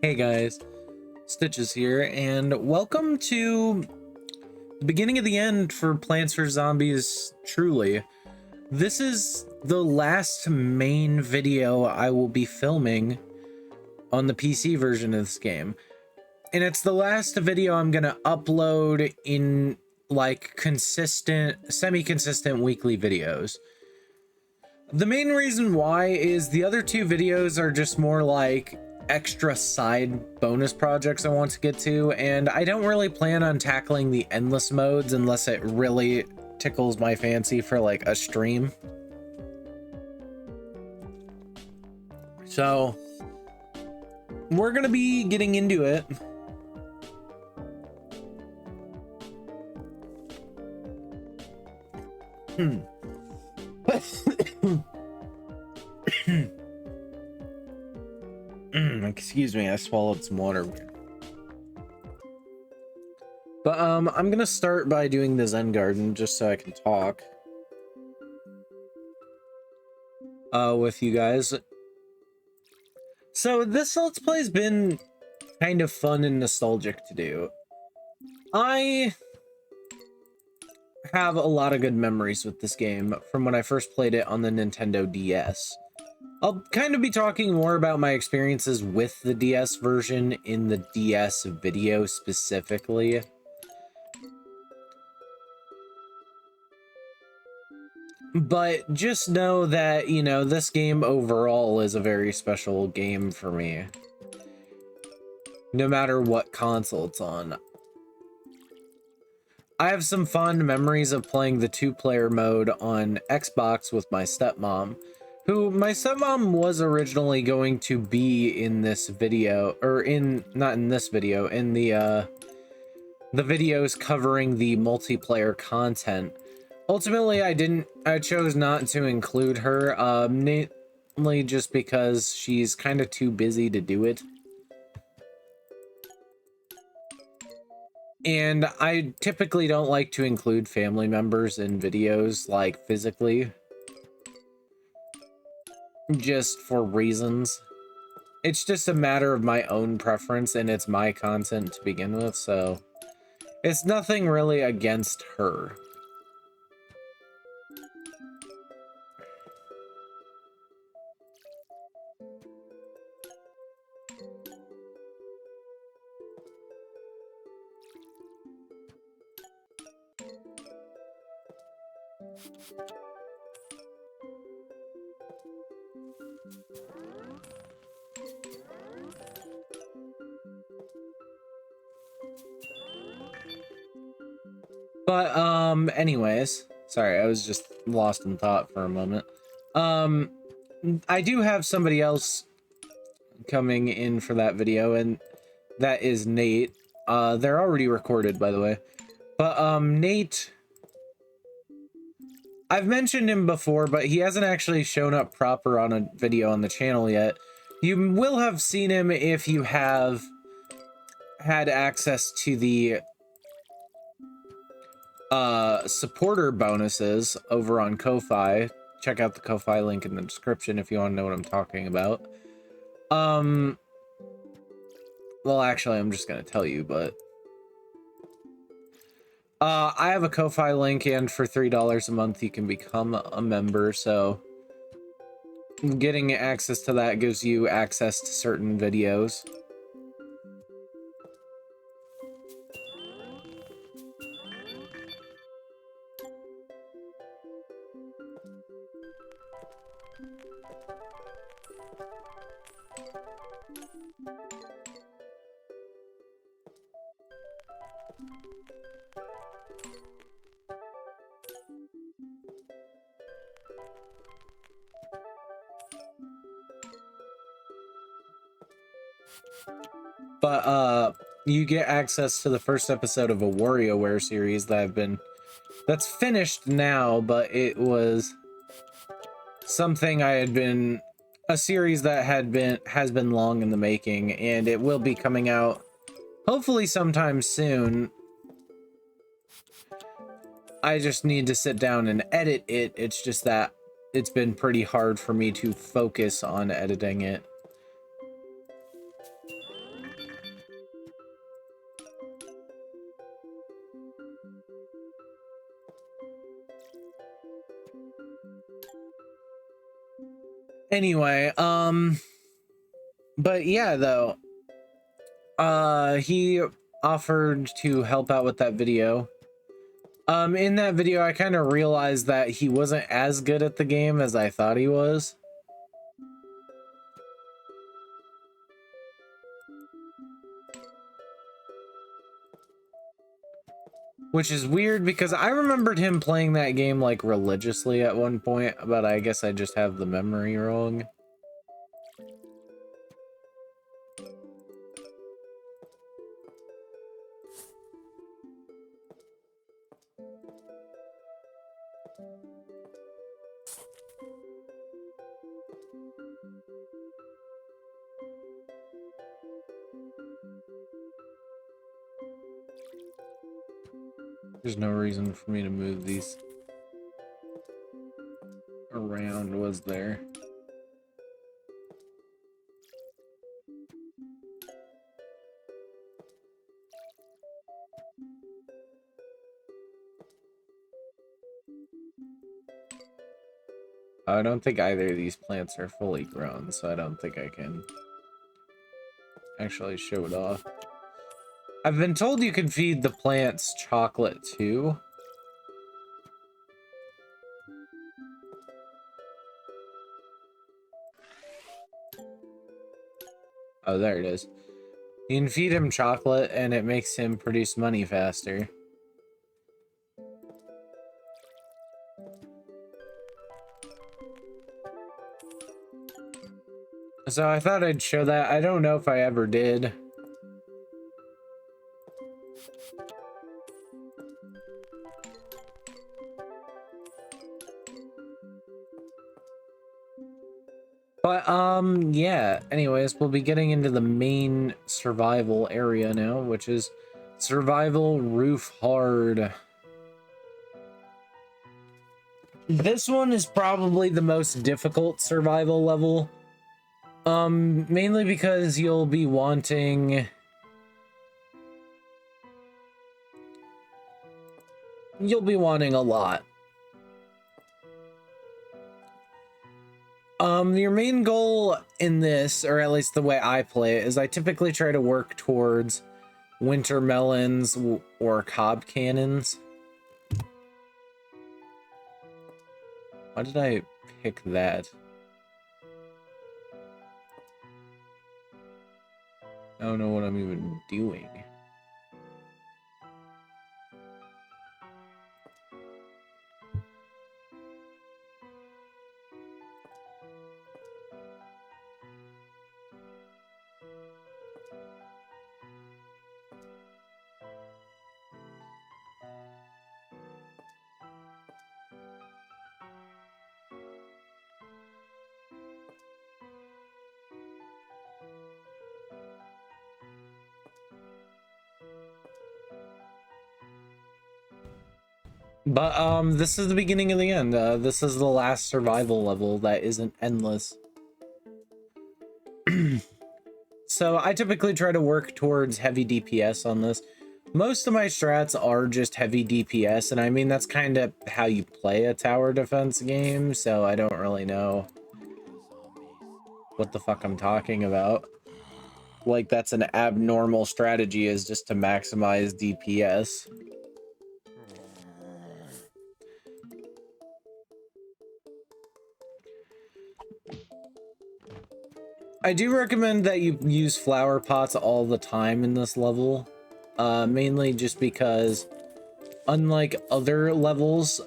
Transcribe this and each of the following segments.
Hey guys, Stitches here, and welcome to the beginning of the end for Plants vs. Zombies Truly. This is the last main video I will be filming on the PC version of this game. And it's the last video I'm gonna upload in like semi-consistent weekly videos. The main reason why is the other two videos are just more like extra side bonus projects I want to get to, and I don't really plan on tackling the endless modes unless it really tickles my fancy for like a stream. So we're gonna be getting into it. Excuse me, I swallowed some water. But I'm gonna start by doing the Zen Garden just so I can talk with you guys. So this Let's Play's been kind of fun and nostalgic to do. I have a lot of good memories with this game from when I first played it on the Nintendo DS. I'll kind of be talking more about my experiences with the DS version in the DS video specifically. But just know that, you know, this game overall is a very special game for me. No matter what console it's on. I have some fond memories of playing the two-player mode on Xbox with my stepmom, who my stepmom was originally going to be in this video, or not in this video, in the videos covering the multiplayer content. Ultimately, I chose not to include her, mainly just because she's kind of too busy to do it. And I typically don't like to include family members in videos, like, physically. Just for reasons. It's just a matter of my own preference, and it's my content to begin with, so it's nothing really against her. But, anyways, sorry, I was just lost in thought for a moment. I do have somebody else coming in for that video, and that is Nate. They're already recorded, by the way. But, Nate, I've mentioned him before, but he hasn't actually shown up proper on a video on the channel yet. You will have seen him if you have had access to the supporter bonuses over on Ko-Fi. Check out the Ko-Fi link in the description if you want to know what I'm talking about. Well, actually, I'm just gonna tell you, but I have a Ko-Fi link, and for $3 a month you can become a member, so getting access to that gives you access to certain videos. But you get access to the first episode of a WarioWare series that's finished now, but it was something a series that has been long in the making, and it will be coming out hopefully sometime soon. I just need to sit down and edit it. It's just that it's been pretty hard for me to focus on editing it. Anyway, but yeah, though, he offered to help out with that video. In that video, I kind of realized that he wasn't as good at the game as I thought he was. Which is weird because I remembered him playing that game like religiously at one point, but I guess I just have the memory wrong. There's no reason for me to move these around, was there? I don't think either of these plants are fully grown, so I don't think I can actually show it off. I've been told you can feed the plants chocolate too. Oh, there it is. You can feed him chocolate and it makes him produce money faster. So I thought I'd show that. I don't know if I ever did. But, yeah. Anyways, we'll be getting into the main survival area now, which is Survival Roof Hard. This one is probably the most difficult survival level. Mainly because you'll be wanting... a lot. Your main goal in this, or at least the way I play it, is I typically try to work towards winter melons or cob cannons. Why did I pick that? I don't know what I'm even doing. But, this is the beginning of the end. This is the last survival level that isn't endless. So I typically try to work towards heavy DPS on this. Most of my strats are just heavy DPS, and I mean, that's kind of how you play a tower defense game, so I don't really know what the fuck I'm talking about. Like, that's an abnormal strategy, is just to maximize DPS. I do recommend that you use flower pots all the time in this level. Mainly just because, unlike other levels,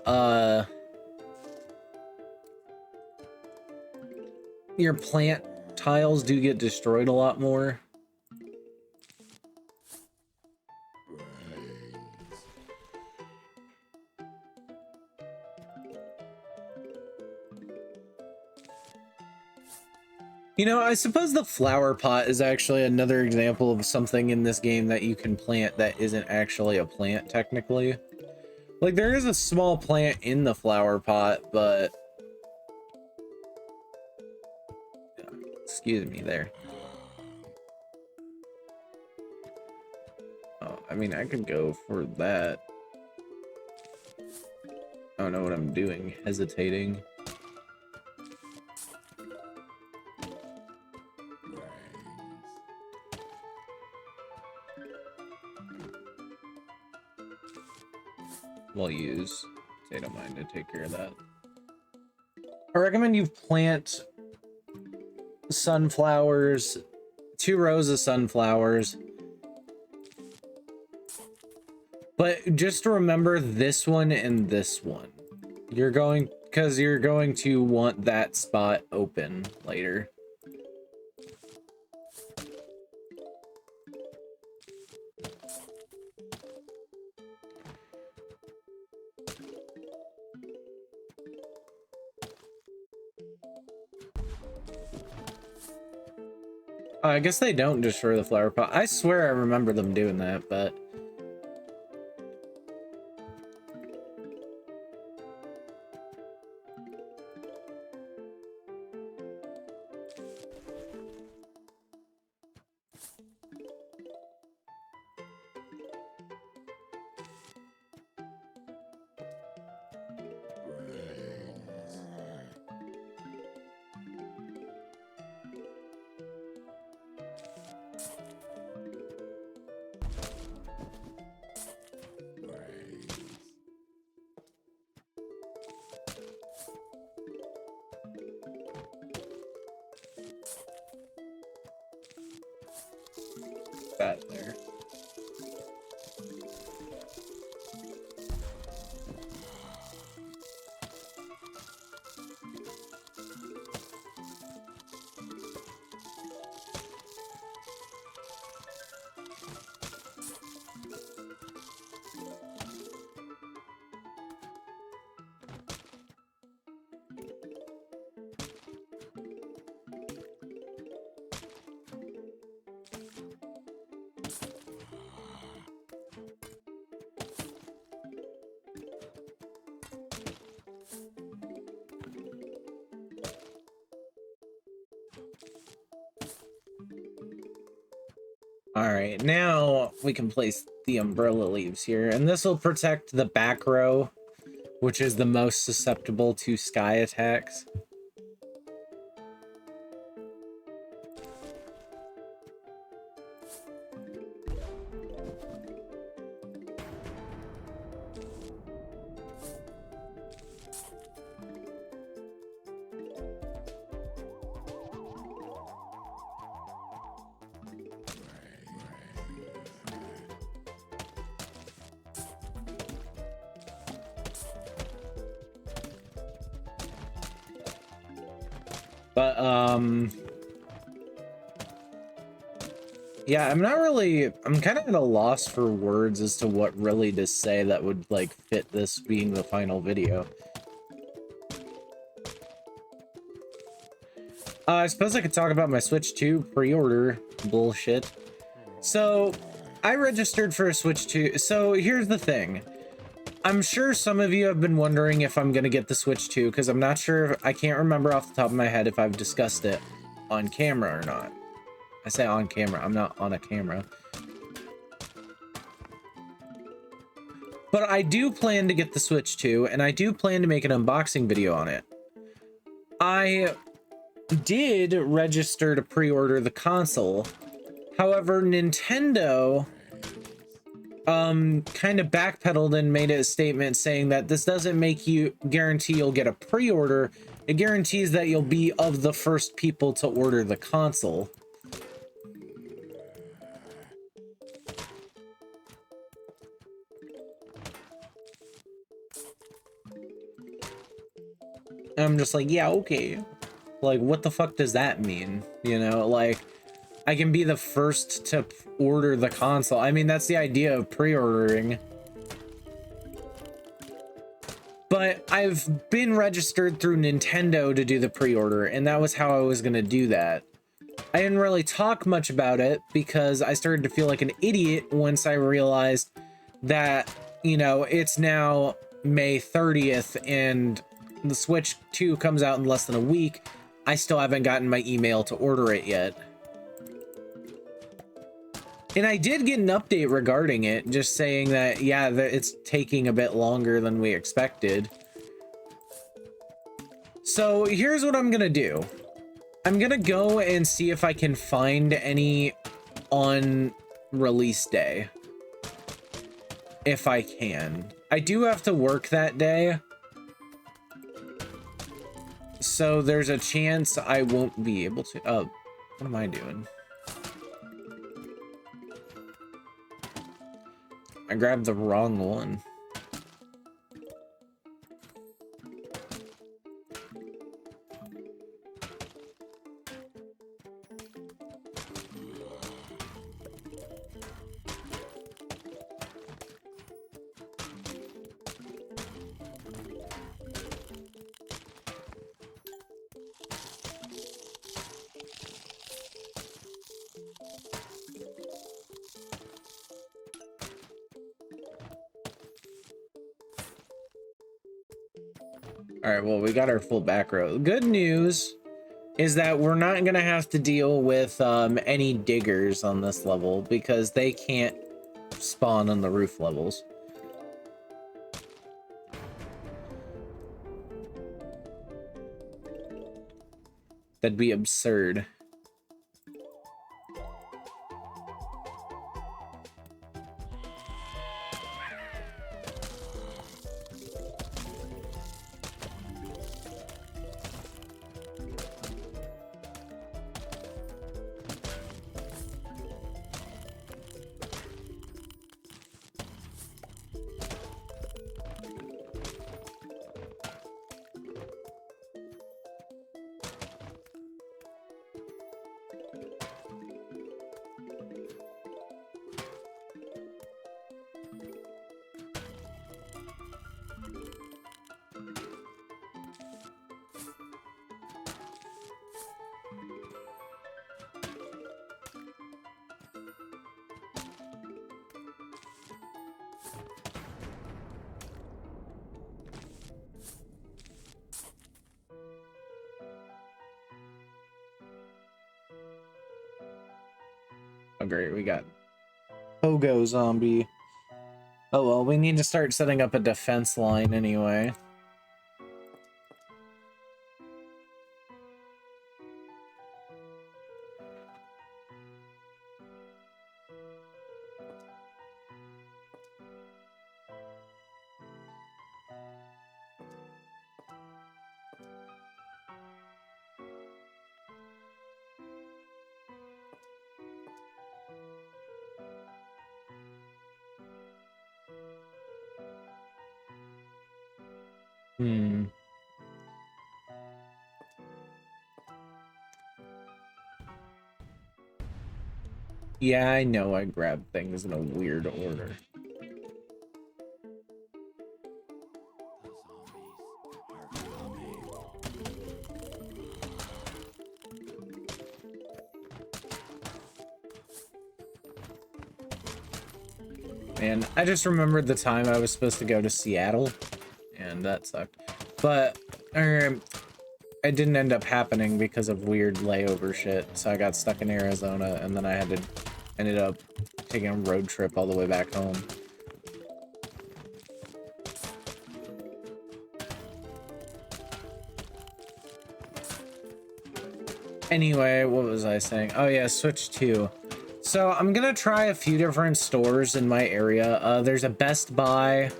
your plant tiles do get destroyed a lot more. You know, I suppose the flower pot is actually another example of something in this game that you can plant that isn't actually a plant, technically. Like, there is a small plant in the flower pot, but... Excuse me there. Oh, I mean, I could go for that. I don't know what I'm doing. Hesitating. Well, use. They don't mind to take care of that. I recommend you plant sunflowers, 2 rows of sunflowers. But just remember this one and this one. Because you're going to want that spot open later. I guess they don't destroy the flower pot. I swear I remember them doing that, but... that there. All right, now we can place the umbrella leaves here, and this will protect the back row, which is the most susceptible to sky attacks. But, yeah, I'm kind of at a loss for words as to what really to say that would, like, fit this being the final video. I suppose I could talk about my Switch 2 pre-order bullshit. So, I registered for a Switch 2. So, here's the thing. I'm sure some of you have been wondering if I'm going to get the Switch 2, because I'm not sure, I can't remember off the top of my head if I've discussed it on camera or not. I say on camera, I'm not on a camera. But I do plan to get the Switch 2, and I do plan to make an unboxing video on it. I did register to pre-order the console. However, Nintendo kind of backpedaled and made a statement saying that this doesn't make you guarantee you'll get a pre-order. It guarantees that you'll be of the first people to order the console. And I'm just like, yeah, okay. Like, what the fuck does that mean? You know, like, I can be the first to order the console. I mean, that's the idea of pre-ordering. But I've been registered through Nintendo to do the pre-order, and that was how I was going to do that. I didn't really talk much about it because I started to feel like an idiot once I realized that, you know, it's now May 30th and the Switch 2 comes out in less than a week. I still haven't gotten my email to order it yet. And I did get an update regarding it, just saying that, yeah, it's taking a bit longer than we expected. So here's what I'm gonna do. I'm gonna go and see if I can find any on release day. if I can. I do have to work that day, so there's a chance I won't be able to. Oh, what am I doing? I grabbed the wrong one. All right, well, we got our full back row. Good news is that we're not gonna have to deal with any diggers on this level because they can't spawn on the roof levels. That'd be absurd. Oh, great, we got Pogo Zombie. Oh, well, we need to start setting up a defense line anyway. Yeah, I know I grabbed things in a weird order. And I just remembered the time I was supposed to go to Seattle, and that sucked. But it didn't end up happening because of weird layover shit. So I got stuck in Arizona, and then I ended up taking a road trip all the way back home. Anyway, what was I saying? Oh yeah, Switch 2. So I'm gonna try a few different stores in my area. There's a Best Buy.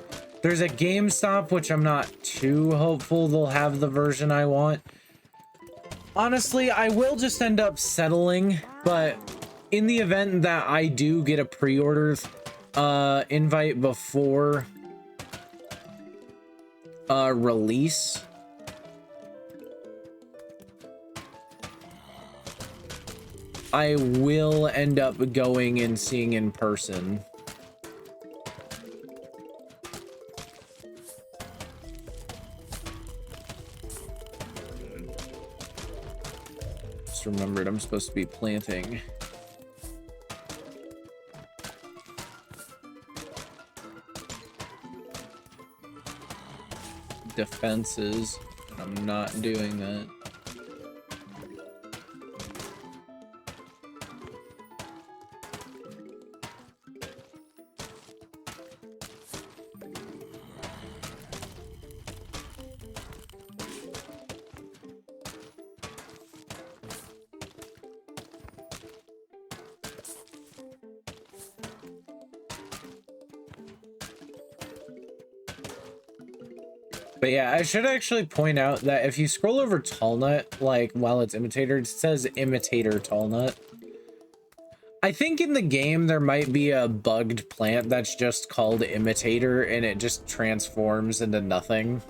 There's a GameStop, which I'm not too hopeful they'll have the version I want. Honestly, I will just end up settling, but in the event that I do get a pre-order invite before release, I will end up going and seeing in person. Just remembered I'm supposed to be planting. Defenses, and I'm not doing that. But yeah, I should actually point out that if you scroll over Tallnut, like while it's Imitator, it says Imitator Tallnut. I think in the game there might be a bugged plant that's just called Imitator and it just transforms into nothing.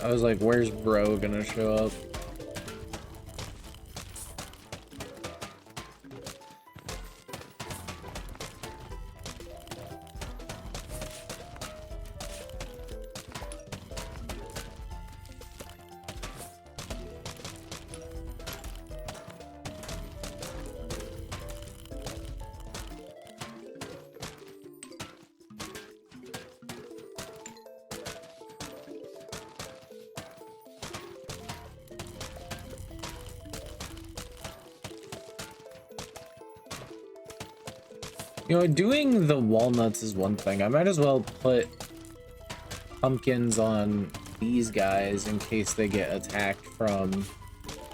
I was like, where's bro gonna show up? You know, doing the walnuts is one thing. I might as well put pumpkins on these guys in case they get attacked from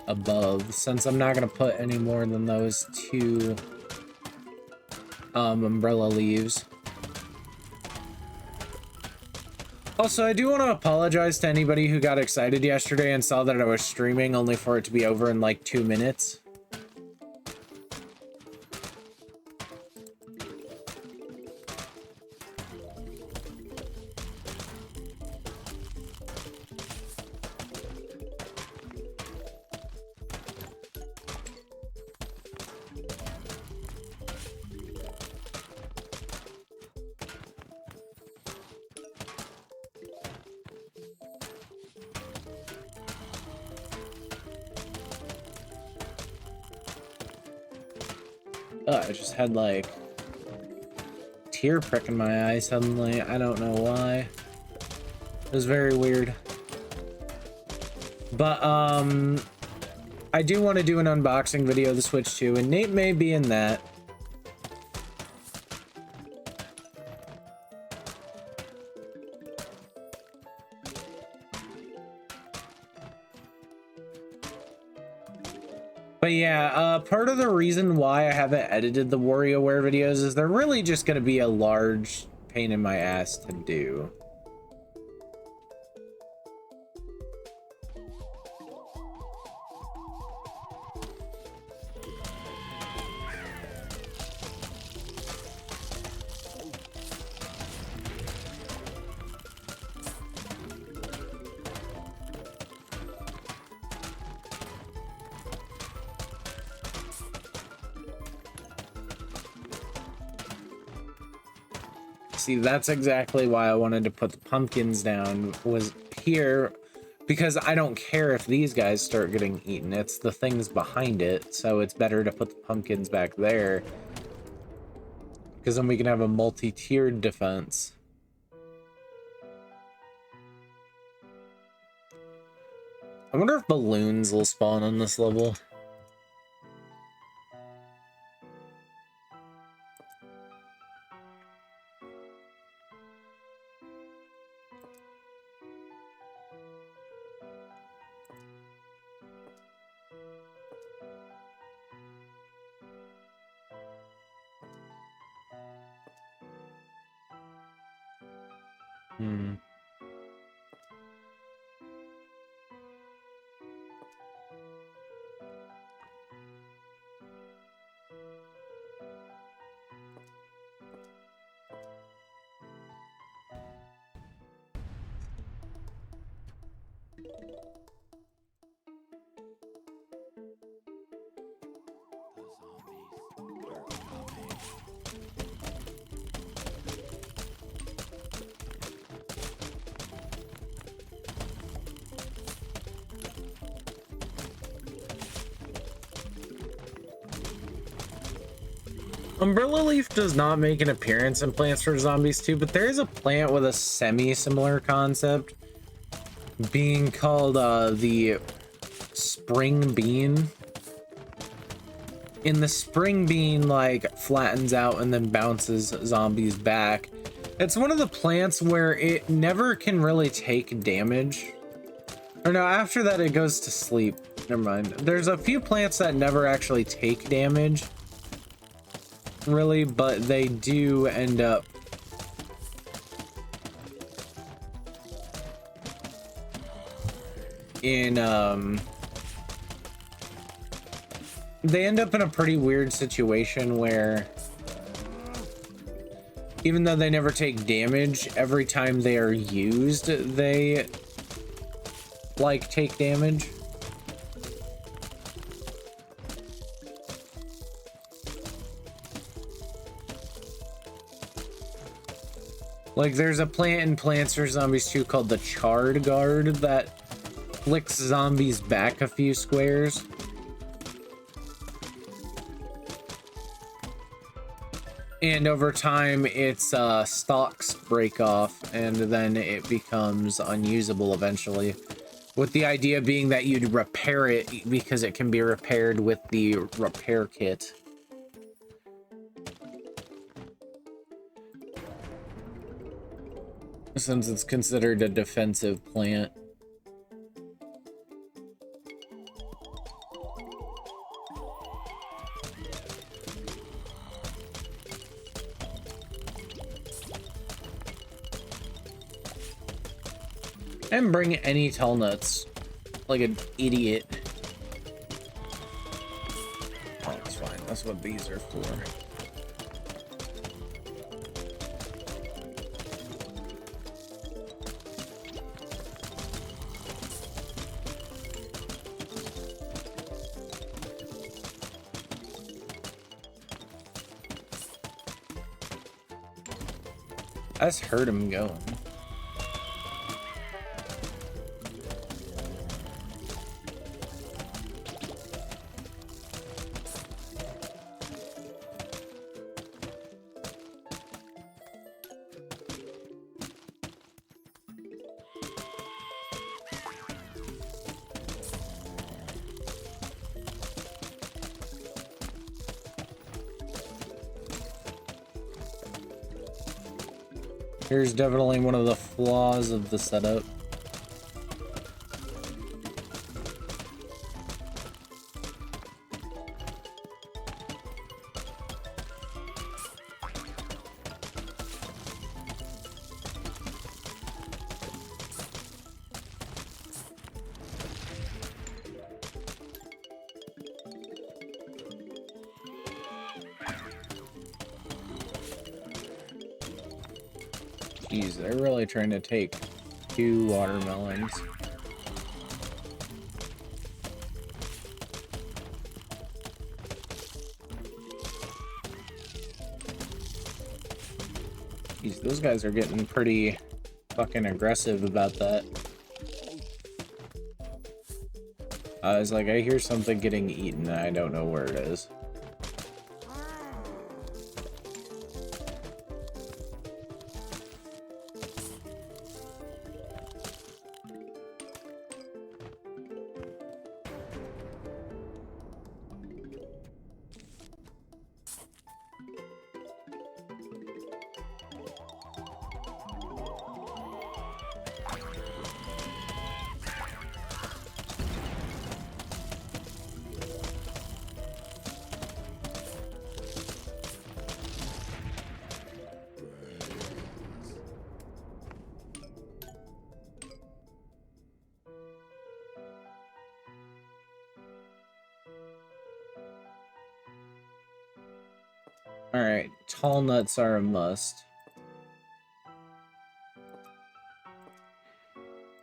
above, since I'm not going to put any more than those two umbrella leaves. Also, I do want to apologize to anybody who got excited yesterday and saw that I was streaming only for it to be over in like 2 minutes. I just had like tear prick in my eye suddenly. I don't know why. It was very weird. But I do want to do an unboxing video of the Switch 2, and Nate may be in that. But yeah, part of the reason why I haven't edited the WarioWare videos is they're really just going to be a large pain in my ass to do. See, that's exactly why I wanted to put the pumpkins down, was here, because I don't care if these guys start getting eaten. It's the things behind it, so it's better to put the pumpkins back there, because then we can have a multi-tiered defense. I wonder if balloons will spawn on this level. Umbrella Leaf does not make an appearance in Plants vs. Zombies 2, but there is a plant with a semi-similar concept being called the Spring Bean. And the Spring Bean like flattens out and then bounces zombies back. It's one of the plants where it never can really take damage. Or no, after that it goes to sleep. Never mind. There's a few plants that never actually take damage, really, but they do end up in they end up in a pretty weird situation where even though they never take damage, every time they are used, they like take damage. Like there's a plant in Plants vs. Zombies 2 called the Charred Guard that flicks zombies back a few squares. And over time, its stalks break off, and then it becomes unusable eventually. With the idea being that you'd repair it because it can be repaired with the repair kit. Since it's considered a defensive plant. And bring any tall nuts like an idiot. Oh, it's fine. That's what these are for. I just heard him going. Here's definitely one of the flaws of the setup. Jeez, they're really trying to take 2 watermelons. Jeez, those guys are getting pretty fucking aggressive about that. I was like, I hear something getting eaten, and I don't know where it is. Alright, tall nuts are a must.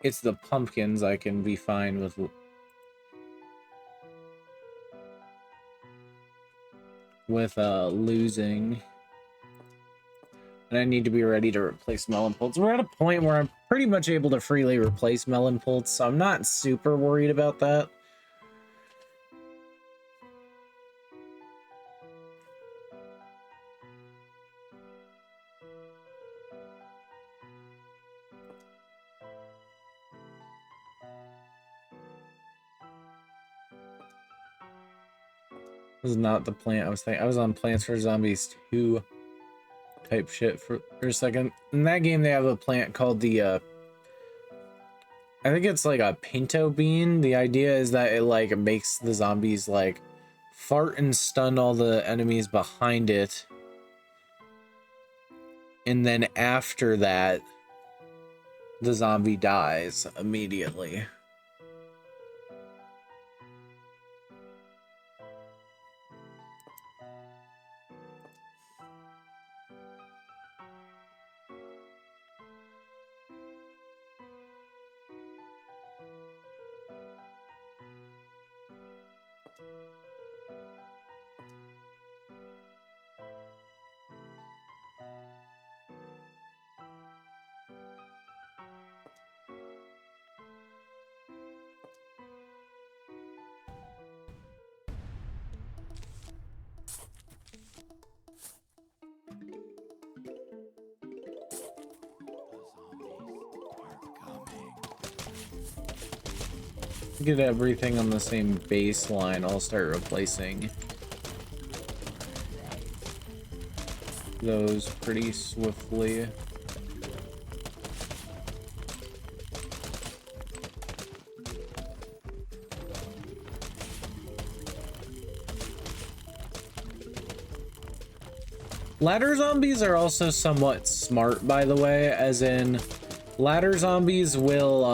It's the pumpkins I can be fine with losing. And I need to be ready to replace melon pults. We're at a point where I'm pretty much able to freely replace melon pults, so I'm not super worried about that. This is not the plant I was thinking. I was on Plants vs. Zombies 2 type shit for a second. In that game, they have a plant called the I think it's like a pinto bean. The idea is that it like makes the zombies like fart and stun all the enemies behind it. And then after that, the zombie dies immediately. Get everything on the same baseline. I'll start replacing those pretty swiftly. Ladder zombies are also somewhat smart, by the way, as in ladder zombies will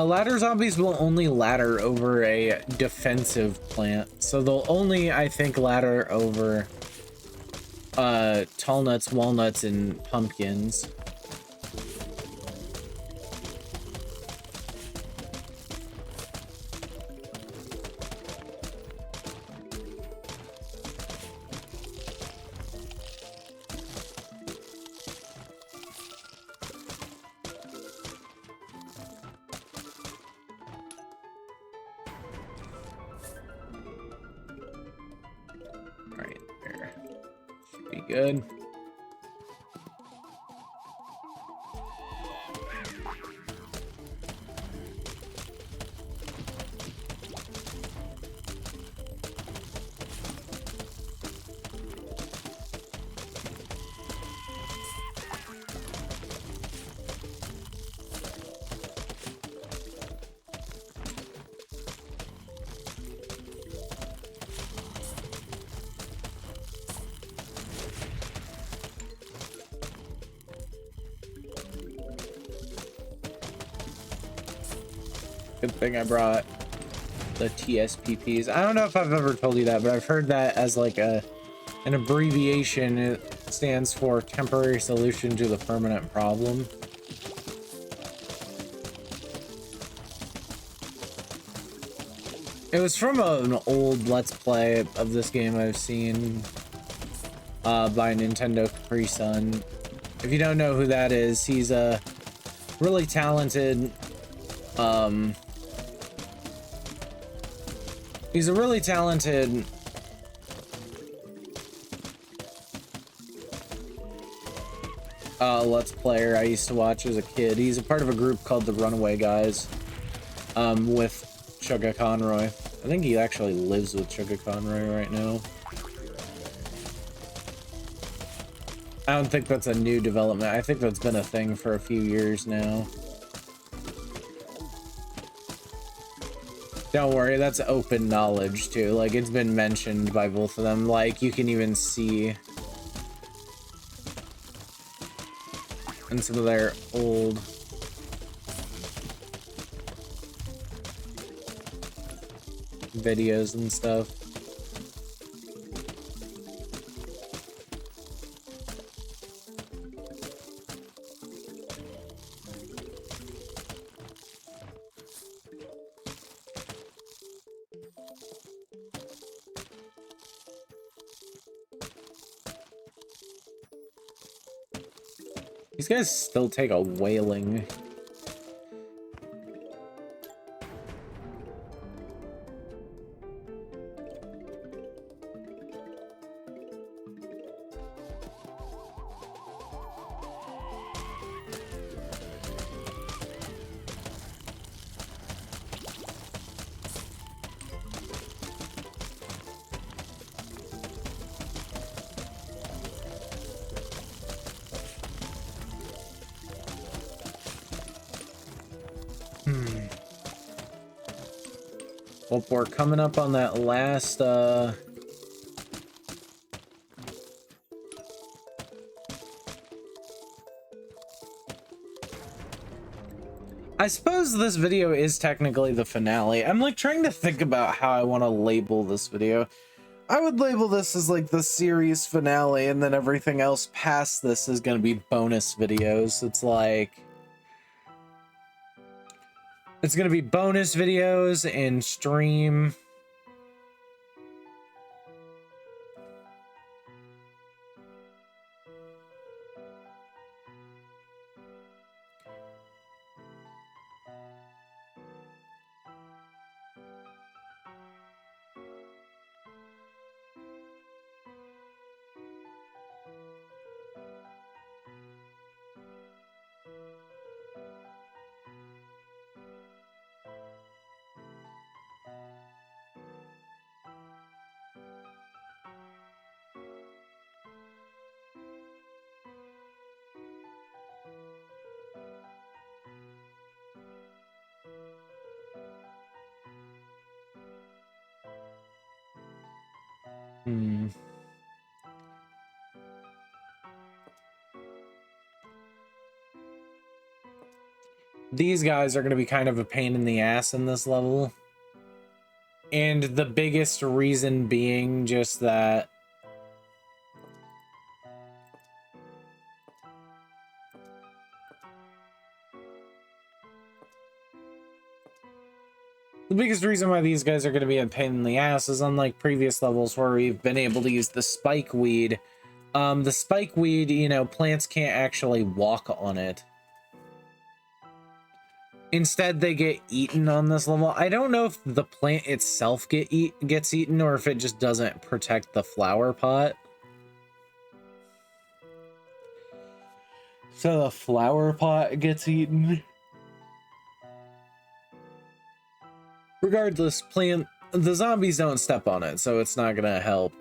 ladder zombies will only ladder over a defensive plant. So they'll only, I think, ladder over tall nuts, walnuts, and pumpkins. Good. Good thing I brought the TSPPs. I don't know if I've ever told you that, but I've heard that as like an abbreviation. It stands for temporary solution to the permanent problem. It was from an old Let's Play of this game I've seen by Nintendo Capri Sun. If you don't know who that is, he's a really talented he's a really talented Let's Player I used to watch as a kid. He's a part of a group called the Runaway Guys with Chugga Conroy. I think he actually lives with Chugga Conroy right now. I don't think that's a new development. I think that's been a thing for a few years now. Don't worry, that's open knowledge too. Like, it's been mentioned by both of them. Like, you can even see in some of their old videos and stuff. These guys still take a whaling. Well, we're coming up on that last, I suppose this video is technically the finale. I'm like trying to think about how I want to label this video. I would label this as like the series finale, and then everything else past this is going to be bonus videos. It's like, it's going to be bonus videos and stream. These guys are going to be kind of a pain in the ass in this level. And the biggest reason being just that the biggest reason why these guys are going to be a pain in the ass is, unlike previous levels where we've been able to use the spike weed, the spike weed, you know, plants can't actually walk on it. Instead, they get eaten on this level. I don't know if the plant itself gets eaten or if it just doesn't protect the flower pot. So the flower pot gets eaten. Regardless, the zombies don't step on it, so it's not gonna help.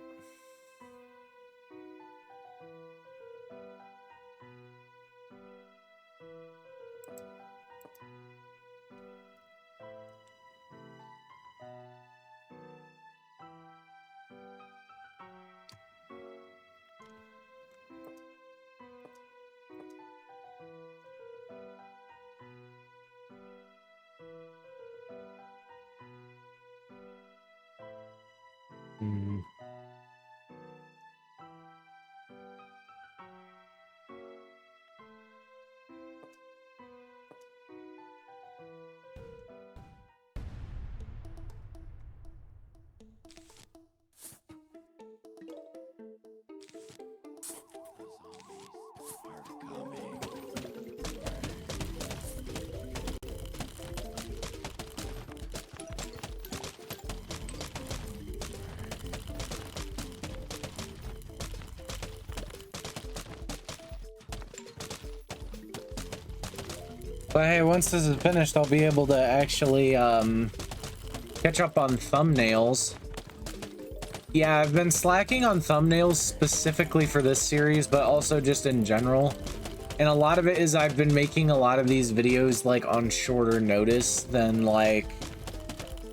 But hey, once this is finished, I'll be able to actually catch up on thumbnails. Yeah, I've been slacking on thumbnails specifically for this series, but also just in general. And a lot of it is I've been making a lot of these videos like on shorter notice than like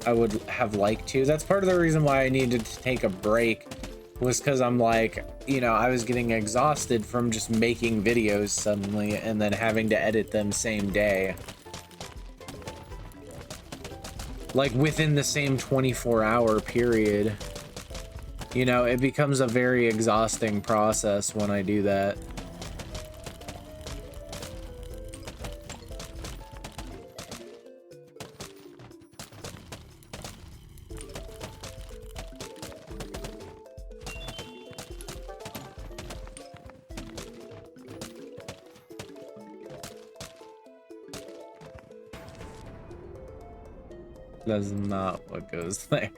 I would have liked to. That's part of the reason why I needed to take a break, was because I'm like, you know, I was getting exhausted from just making videos suddenly and then having to edit them same day. Like within the same 24-hour period. You know, it becomes a very exhausting process when I do that. That's not what goes there.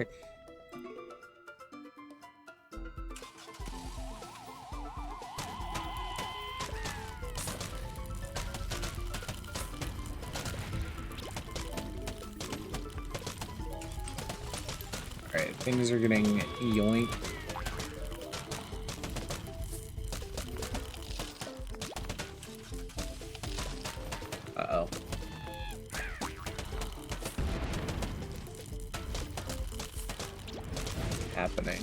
Alright, things are getting yoinked. Uh-oh. happening.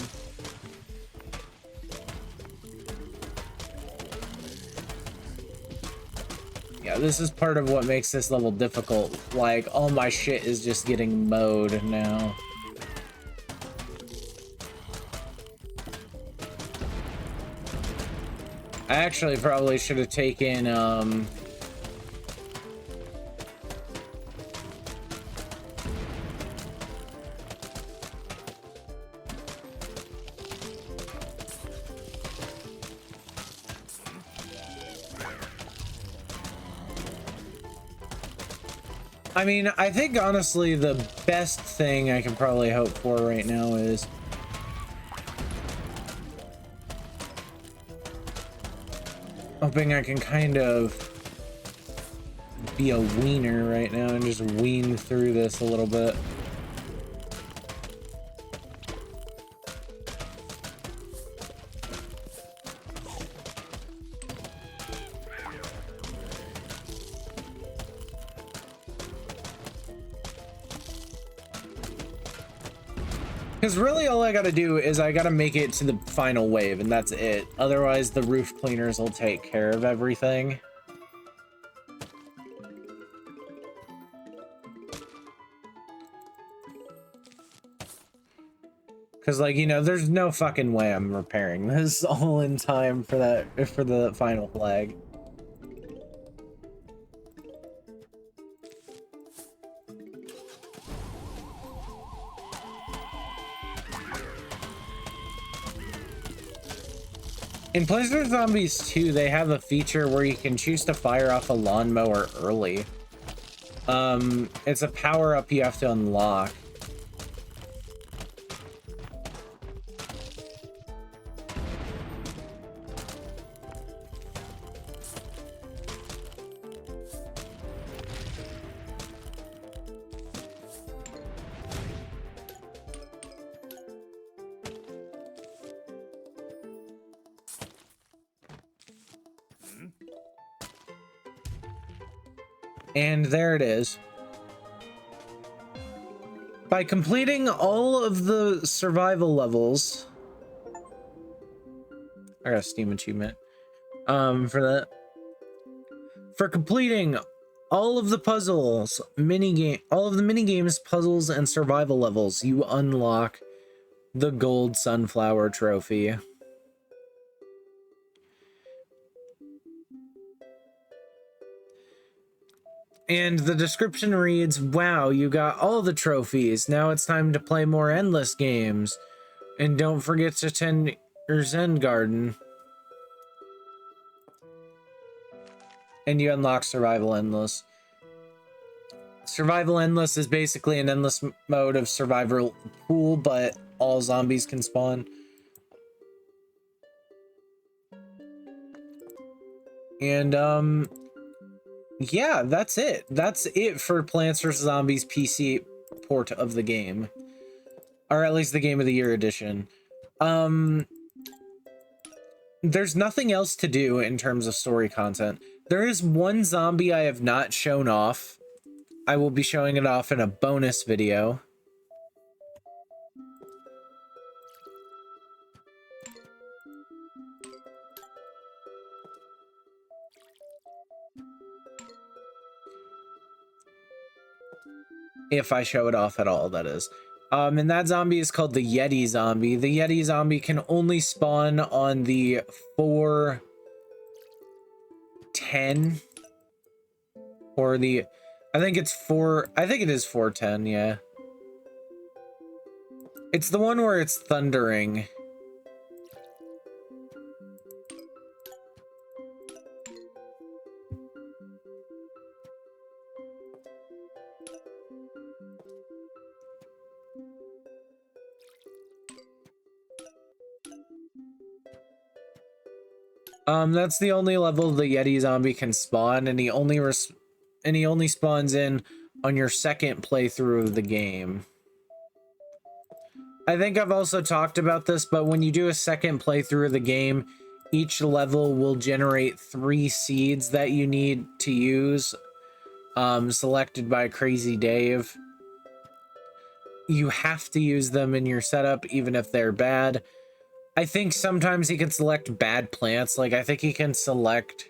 Yeah, this is part of what makes this level difficult. Like, all my shit is just getting mowed now. I actually probably should have taken, I mean, I think honestly the best thing I can probably hope for right now is hoping I can kind of be a wiener right now and just wean through this a little bit. Because really all I gotta do is I gotta make it to the final wave and that's it. Otherwise the roof cleaners will take care of everything. Because, like, you know, there's no fucking way I'm repairing this all in time for that, for the final flag. In Plants vs. Zombies 2, they have a feature where you can choose to fire off a lawnmower early. It's a power-up you have to unlock. And there it is. By completing all of the survival levels, I got a Steam achievement for that. For completing all of the puzzles, all of the mini games, puzzles, and survival levels, you unlock the gold sunflower trophy. And the description reads, wow, you got all the trophies. Now it's time to play more endless games. And don't forget to tend your Zen garden. And you unlock Survival Endless. Survival Endless is basically an endless mode of survival pool, but all zombies can spawn. And, yeah, that's it. That's it for Plants vs. Zombies PC port of the game. Or at least the Game of the Year edition. There's nothing else to do in terms of story content. There is one zombie I have not shown off. I will be showing it off in a bonus video. If I show it off at all, that is. And that zombie is called the Yeti zombie. The Yeti zombie can only spawn on the 410 or the, I think it is 410, yeah. It's the one where it's thundering. That's the only level the Yeti zombie can spawn, and he only spawns in on your second playthrough of the game. I think I've also talked about this, but when you do a second playthrough of the game, each level will generate 3 seeds that you need to use, selected by Crazy Dave. you have to use them in your setup, even if they're bad. I think sometimes he can select bad plants. Like, I think he can select...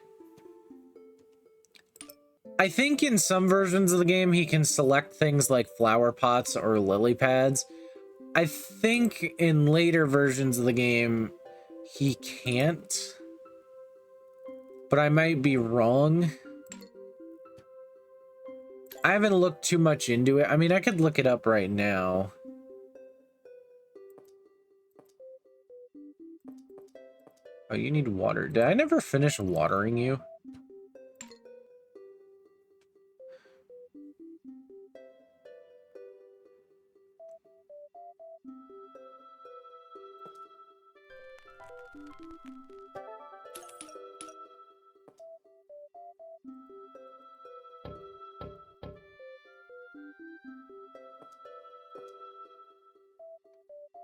I think in some versions of the game, he can select things like flower pots or lily pads. I think in later versions of the game, he can't. But I might be wrong. I haven't looked too much into it. I mean, I could look it up right now. Oh, you need water. Did I never finish watering you?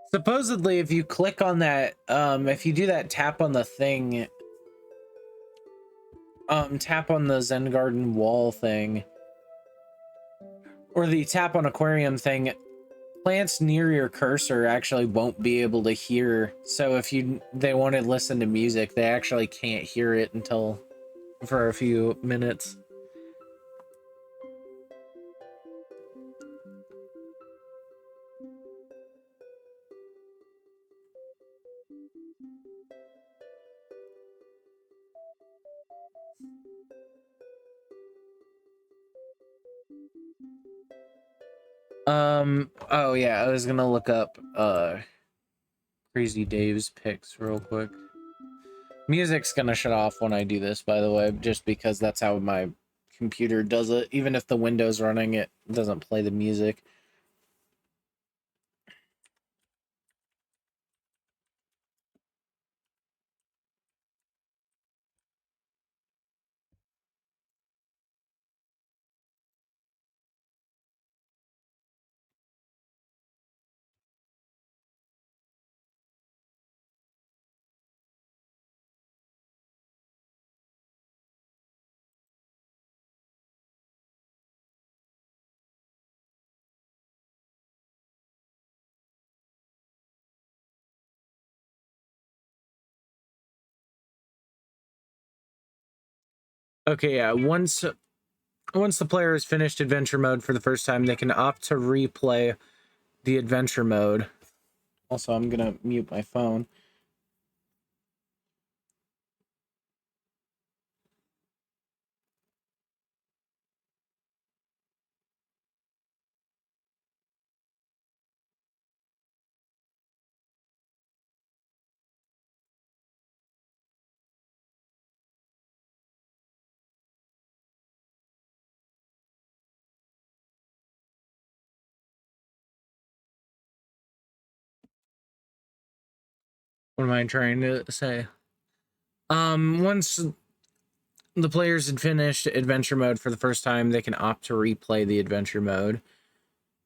Supposedly, if you click on that, if you do that tap on the thing, tap on the Zen Garden wall thing, or the tap on aquarium thing, plants near your cursor actually won't be able to hear. So if they want to listen to music, they actually can't hear it until for a few minutes. Oh yeah, I was gonna look up Crazy Dave's picks real quick. Music's gonna shut off when I do this, by the way, just because that's how my computer does it. Even if the window's running, it doesn't play the music. Okay, yeah, once the player has finished adventure mode for the first time, they can opt to replay the adventure mode. Also, I'm gonna mute my phone. What am I trying to say? Once the players had finished adventure mode for the first time, they can opt to replay the adventure mode.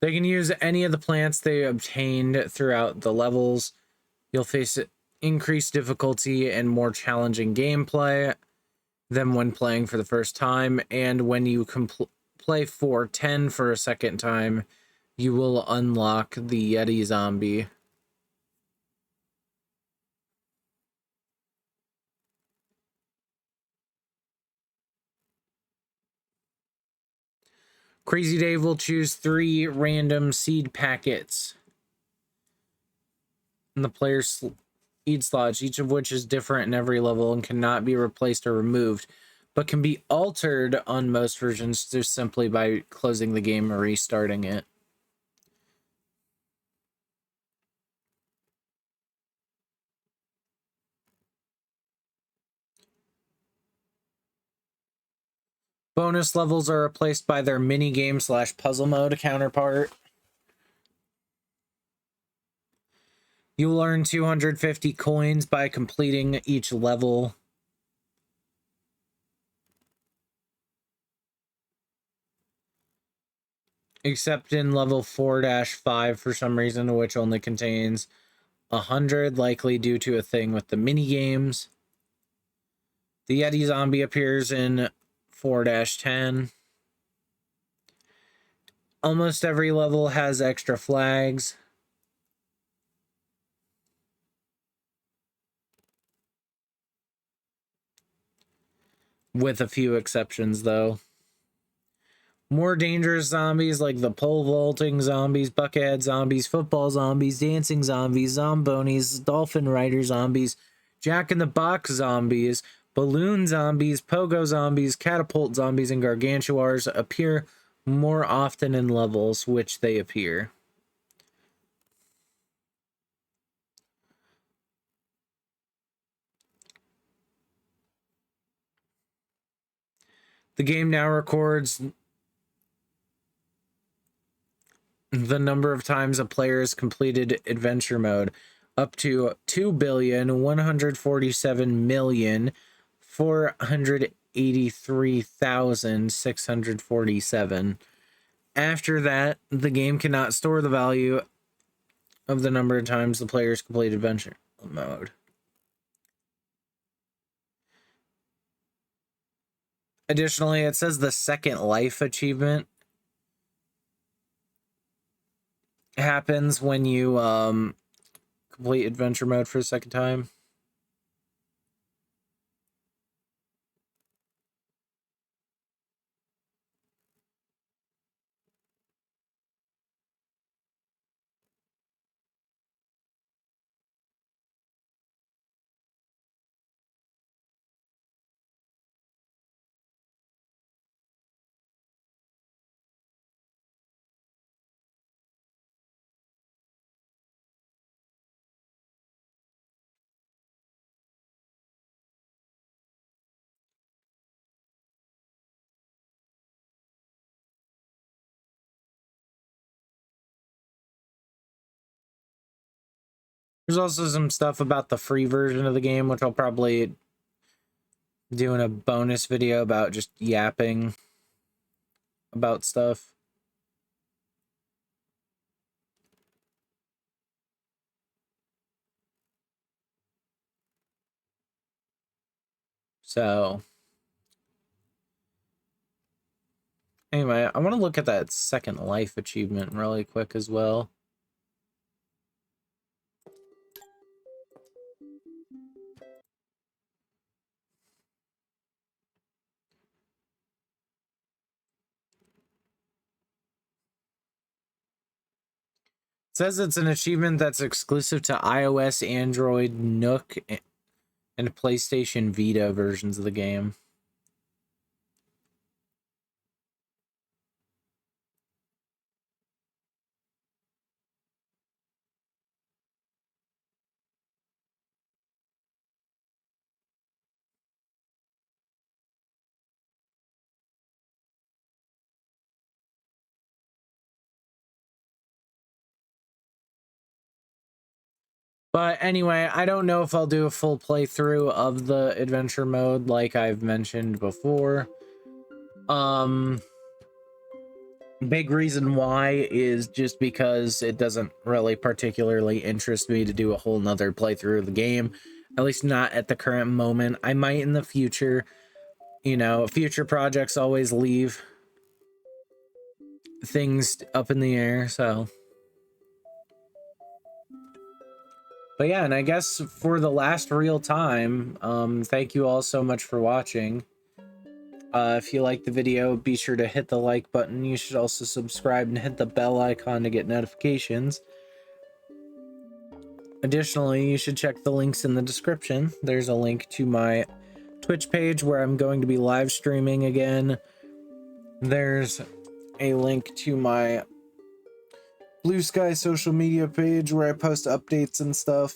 They can use any of the plants they obtained throughout the levels. You'll face increased difficulty and more challenging gameplay than when playing for the first time. And when you play 410 for a second time, you will unlock the Yeti zombie. Crazy Dave will choose 3 random seed packets in the player's seed slots, each of which is different in every level and cannot be replaced or removed, but can be altered on most versions just simply by closing the game or restarting it. Bonus levels are replaced by their mini-game / puzzle mode counterpart. You will earn 250 coins by completing each level. Except in level 4-5 for some reason, which only contains 100, likely due to a thing with the mini-games. The Yeti zombie appears in 4-10. Almost every level has extra flags. With a few exceptions, though. More dangerous zombies like the pole vaulting zombies, buckethead zombies, football zombies, dancing zombies, zombonis, dolphin rider zombies, jack-in-the-box zombies, balloon zombies, pogo zombies, catapult zombies, and gargantuars appear more often in levels which they appear. The game now records the number of times a player has completed adventure mode, up to 2,147,483,647. After that, the game cannot store the value of the number of times the players complete adventure mode. Additionally, it says the Second Life achievement happens when you complete adventure mode for a second time. There's also some stuff about the free version of the game, which I'll probably do in a bonus video about just yapping about stuff. So, anyway, I want to look at that Second Life achievement really quick as well. It says it's an achievement that's exclusive to iOS, Android, Nook, and PlayStation Vita versions of the game. But anyway, I don't know if I'll do a full playthrough of the adventure mode like I've mentioned before. Big reason why is just because it doesn't really particularly interest me to do a whole nother playthrough of the game, at least not at the current moment. I might in the future. You know, future projects always leave things up in the air, so. But yeah, and I guess for the last real time, thank you all so much for watching. If you liked the video, be sure to hit the like button. You should also subscribe and hit the bell icon to get notifications. Additionally, you should check the links in the description. There's a link to my Twitch page where I'm going to be live streaming again. There's a link to my Blue Sky social media page where I post updates and stuff.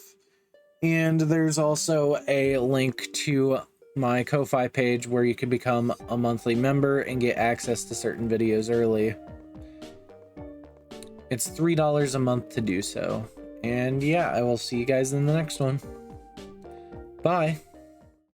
And there's also a link to my Ko-Fi page where you can become a monthly member and get access to certain videos early. It's $3 a month to do so. And yeah, I will see you guys in the next one. Bye.